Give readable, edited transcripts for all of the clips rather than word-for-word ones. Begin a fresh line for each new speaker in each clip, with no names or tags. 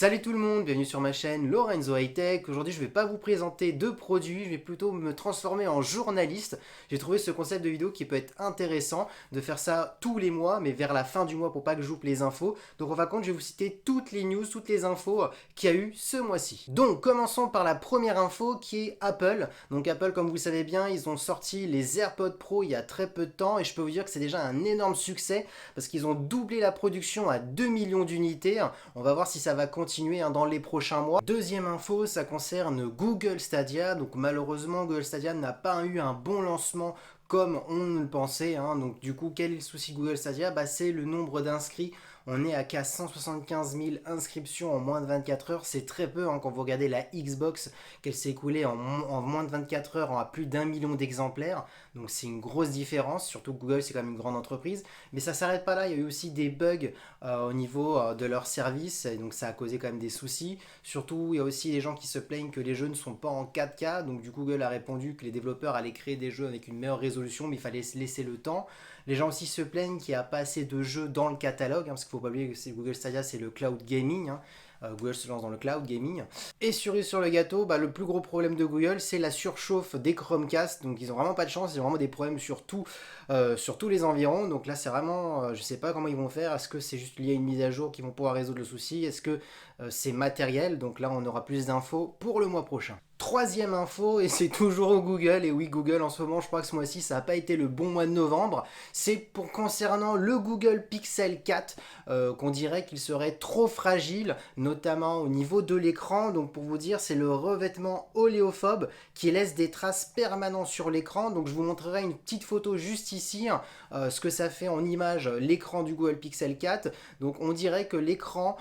Salut tout le monde, bienvenue sur ma chaîne Lorenzo High Tech. Aujourd'hui je vais pas vous présenter de produits, je vais plutôt me transformer en journaliste. J'ai trouvé ce concept de vidéo qui peut être intéressant, de faire ça tous les mois, mais vers la fin du mois pour pas que je loupe les infos. Donc en fin de compte je vais vous citer toutes les news, toutes les infos qu'il y a eu ce mois-ci. Donc commençons par la première info qui est Apple. Donc Apple, comme vous le savez bien, ils ont sorti les AirPods Pro il y a très peu de temps et je peux vous dire que c'est déjà un énorme succès parce qu'ils ont doublé la production à 2 millions d'unités. On va voir si ça va continuer dans les prochains mois. Deuxième info, ça concerne Google Stadia. Donc malheureusement, Google Stadia n'a pas eu un bon lancement comme on le pensait. Donc du coup, quel est le souci de Google Stadia? C'est le nombre d'inscrits. On est à qu'à 175 000 inscriptions en moins de 24 heures. C'est très peu quand vous regardez la Xbox, qu'elle s'est écoulée en moins de 24 heures à plus d'1 million d'exemplaires. Donc c'est une grosse différence, surtout que Google c'est quand même une grande entreprise. Mais ça s'arrête pas là, il y a eu aussi des bugs au niveau de leur service, et donc ça a causé quand même des soucis. Surtout, il y a aussi des gens qui se plaignent que les jeux ne sont pas en 4K. Donc du coup, Google a répondu que les développeurs allaient créer des jeux avec une meilleure résolution, mais il fallait se laisser le temps. Les gens aussi se plaignent qu'il n'y a pas assez de jeux dans le catalogue, parce qu'il ne faut pas oublier que Google Stadia, c'est le cloud gaming. Google se lance dans le cloud gaming. Et cerise sur le gâteau, le plus gros problème de Google, c'est la surchauffe des Chromecast. Donc ils ont vraiment pas de chance, ils ont vraiment des problèmes sur tous les environs. Donc là, c'est vraiment, je sais pas comment ils vont faire. Est-ce que c'est juste lié à une mise à jour qu'ils vont pouvoir résoudre le souci? Est-ce que c'est matériel? Donc là, on aura plus d'infos pour le mois prochain. Troisième info, et c'est toujours Google, et oui Google en ce moment, je crois que ce mois-ci ça n'a pas été le bon mois de novembre, c'est pour concernant le Google Pixel 4, qu'on dirait qu'il serait trop fragile, notamment au niveau de l'écran. Donc pour vous dire, c'est le revêtement oléophobe qui laisse des traces permanentes sur l'écran. Donc je vous montrerai une petite photo juste ici, ce que ça fait en image l'écran du Google Pixel 4. Donc on dirait que l'écran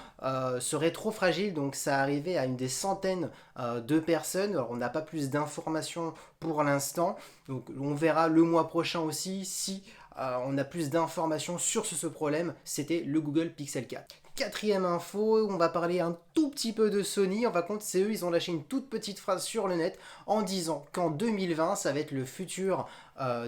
serait trop fragile, donc ça arrivait à une des centaines de personnes. Alors on n'a pas plus d'informations pour l'instant, donc on verra le mois prochain aussi si on a plus d'informations sur ce problème. C'était le Google Pixel 4. Quatrième info, on va parler un tout petit peu de Sony. En fin de compte, c'est eux, ils ont lâché une toute petite phrase sur le net en disant qu'en 2020, ça va être le futur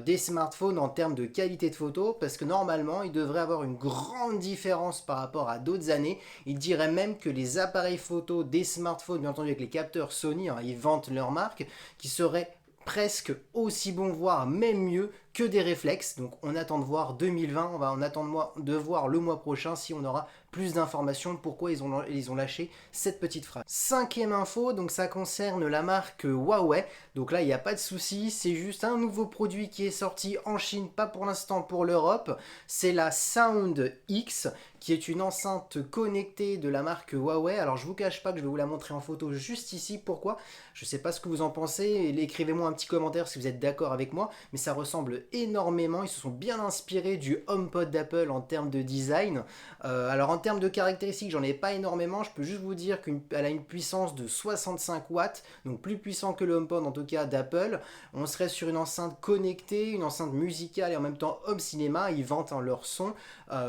des smartphones en termes de qualité de photo, parce que normalement, il devrait avoir une grande différence par rapport à d'autres années. Ils diraient même que les appareils photo des smartphones, bien entendu avec les capteurs Sony, ils vantent leur marque, qui seraient presque aussi bons, voire même mieux que des réflexes. Donc on attend de voir 2020, on attend de voir le mois prochain si on aura plus d'informations pourquoi ils ont lâché cette petite phrase. Cinquième info, donc ça concerne la marque Huawei. Donc là il n'y a pas de souci, c'est juste un nouveau produit qui est sorti en Chine, pas pour l'instant pour l'Europe. C'est la Sound X, qui est une enceinte connectée de la marque Huawei. Alors je vous cache pas que je vais vous la montrer en photo juste ici. Pourquoi? Je sais pas ce que vous en pensez, écrivez-moi un petit commentaire si vous êtes d'accord avec moi, mais ça ressemble énormément. Ils se sont bien inspirés du HomePod d'Apple en termes de design. Alors en termes de caractéristiques, j'en ai pas énormément. Je peux juste vous dire qu'elle a une puissance de 65 watts, donc plus puissant que le HomePod en tout cas d'Apple. On serait sur une enceinte connectée, une enceinte musicale et en même temps home cinéma. Ils vantent leur son.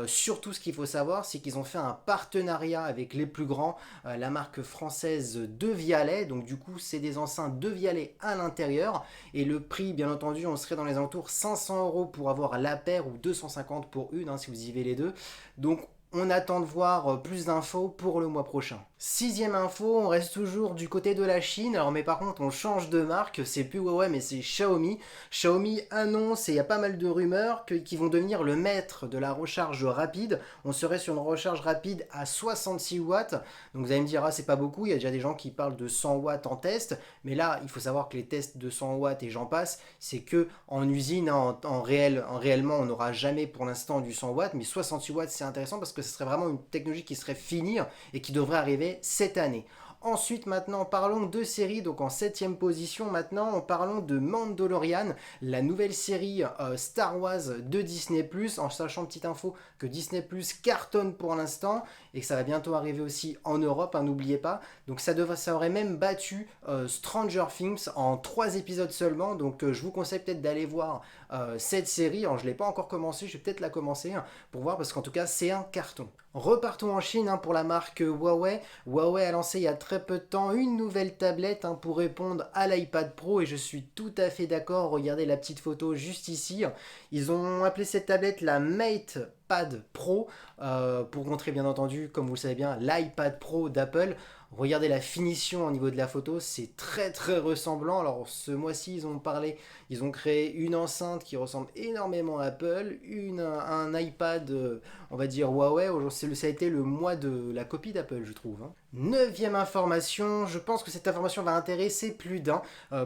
Surtout ce qu'il faut savoir, c'est qu'ils ont fait un partenariat avec les plus grands, la marque française De Vialet. Donc du coup, c'est des enceintes De Vialet à l'intérieur. Et le prix, bien entendu, on serait dans les alentours 500 € pour avoir la paire ou 250 pour une, si vous y avez les deux. Donc on attend de voir plus d'infos pour le mois prochain. Sixième info, on reste toujours du côté de la Chine. Alors mais par contre on change de marque, c'est plus Huawei mais c'est Xiaomi. Xiaomi annonce, et il y a pas mal de rumeurs, qu'ils vont devenir le maître de la recharge rapide. On serait sur une recharge rapide à 66 watts. Donc vous allez me dire, c'est pas beaucoup, il y a déjà des gens qui parlent de 100 watts en test. Mais là, il faut savoir que les tests de 100 watts et j'en passe, c'est que en usine, réellement, on n'aura jamais pour l'instant du 100 watts. Mais 68 watts, c'est intéressant parce que ce serait vraiment une technologie qui serait finie et qui devrait arriver cette année. Ensuite, maintenant, parlons de séries. Donc en 7ème position, maintenant, parlons de Mandalorian, la nouvelle série Star Wars de Disney+, en sachant, petite info, que Disney+, cartonne pour l'instant, et que ça va bientôt arriver aussi en Europe, n'oubliez pas. Donc ça aurait même battu Stranger Things en 3 épisodes seulement, donc je vous conseille peut-être d'aller voir cette série. Alors je ne l'ai pas encore commencé, je vais peut-être la commencer pour voir, parce qu'en tout cas, c'est un carton. Repartons en Chine pour la marque Huawei. Huawei a lancé il y a très peu de temps une nouvelle tablette pour répondre à l'iPad Pro, et je suis tout à fait d'accord. Regardez la petite photo juste ici. Ils ont appelé cette tablette la Mate l'iPad Pro, pour montrer bien entendu, comme vous le savez bien, l'iPad Pro d'Apple. Regardez la finition au niveau de la photo, c'est très très ressemblant. Alors ce mois-ci ils ont créé une enceinte qui ressemble énormément à Apple, un iPad, on va dire Huawei. Aujourd'hui, ça a été le mois de la copie d'Apple, je trouve, hein. Neuvième information, je pense que cette information va intéresser plus d'un.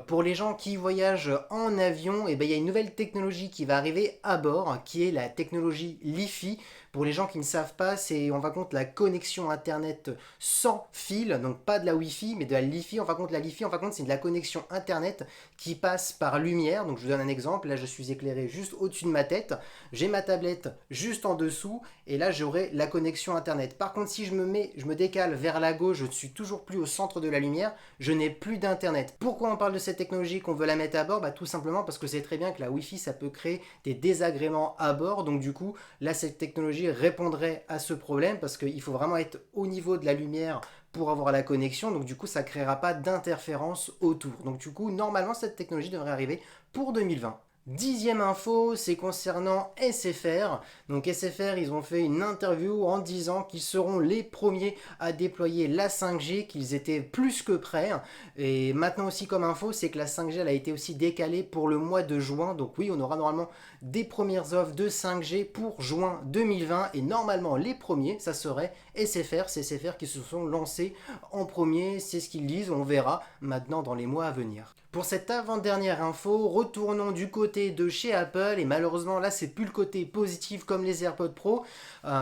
Pour les gens qui voyagent en avion, il y a une nouvelle technologie qui va arriver à bord, qui est la technologie Li-Fi. Pour les gens qui ne savent pas, c'est on va compte la connexion internet sans fil, donc pas de la Wi-Fi, mais de la Li-Fi. On va compte la Li-Fi, on va compte c'est de la connexion internet qui passe par lumière. Donc je vous donne un exemple, là je suis éclairé juste au-dessus de ma tête, j'ai ma tablette juste en dessous, et là j'aurai la connexion internet. Par contre, si je me décale vers la gauche, je ne suis toujours plus au centre de la lumière, je n'ai plus d'internet. Pourquoi on parle de cette technologie, qu'on veut la mettre à bord? Tout simplement parce que c'est très bien que la Wi-Fi ça peut créer des désagréments à bord. Donc du coup, là cette technologie répondrait à ce problème parce qu'il faut vraiment être au niveau de la lumière pour avoir la connexion. Donc du coup, ça ne créera pas d'interférence autour. Donc du coup, normalement, cette technologie devrait arriver pour 2020. Dixième info, c'est concernant SFR. Donc SFR, ils ont fait une interview en disant qu'ils seront les premiers à déployer la 5G, qu'ils étaient plus que prêts. Et maintenant aussi comme info, c'est que la 5G elle a été aussi décalée pour le mois de juin. Donc oui, on aura normalement des premières offres de 5G pour juin 2020. Et normalement, les premiers, ça serait SFR. C'est SFR qui se sont lancés en premier. C'est ce qu'ils disent, on verra maintenant dans les mois à venir. Pour cette avant-dernière info, retournons du côté de chez Apple, et malheureusement là c'est plus le côté positif comme les AirPods Pro.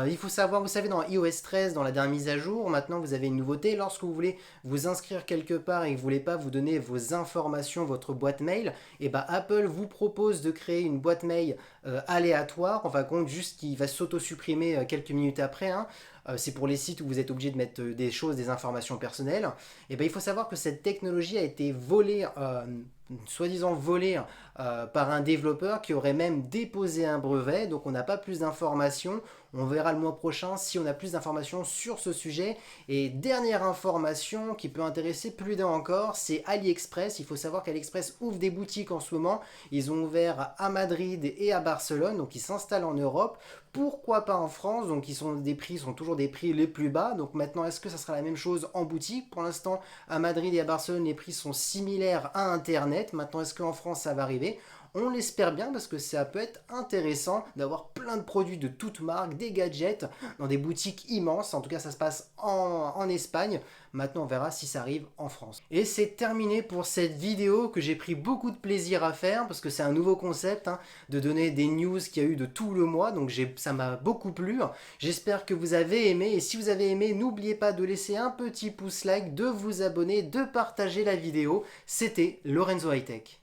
Il faut savoir, vous savez, dans iOS 13, dans la dernière mise à jour, maintenant vous avez une nouveauté. Lorsque vous voulez vous inscrire quelque part et que vous voulez pas vous donner vos informations, votre boîte mail, et Apple vous propose de créer une boîte mail aléatoire, enfin compte juste qui va s'auto-supprimer quelques minutes après, hein. C'est pour les sites où vous êtes obligé de mettre des choses, des informations personnelles. Et il faut savoir que cette technologie a été volée, soi-disant volée par un développeur qui aurait même déposé un brevet. Donc on n'a pas plus d'informations. On verra le mois prochain si on a plus d'informations sur ce sujet. Et dernière information qui peut intéresser plus d'un encore, c'est AliExpress. Il faut savoir qu'AliExpress ouvre des boutiques en ce moment. Ils ont ouvert à Madrid et à Barcelone, donc ils s'installent en Europe. Pourquoi pas en France? Donc des prix sont toujours des prix les plus bas. Donc maintenant, est-ce que ça sera la même chose en boutique? Pour l'instant, à Madrid et à Barcelone, les prix sont similaires à Internet. Maintenant, est-ce qu'en France, ça va arriver? On l'espère bien parce que ça peut être intéressant d'avoir plein de produits de toutes marques, des gadgets, dans des boutiques immenses. En tout cas, ça se passe en Espagne. Maintenant, on verra si ça arrive en France. Et c'est terminé pour cette vidéo que j'ai pris beaucoup de plaisir à faire parce que c'est un nouveau concept, hein, de donner des news qu'il y a eu de tout le mois. Donc ça m'a beaucoup plu. J'espère que vous avez aimé. Et si vous avez aimé, n'oubliez pas de laisser un petit pouce like, de vous abonner, de partager la vidéo. C'était Lorenzo High Tech.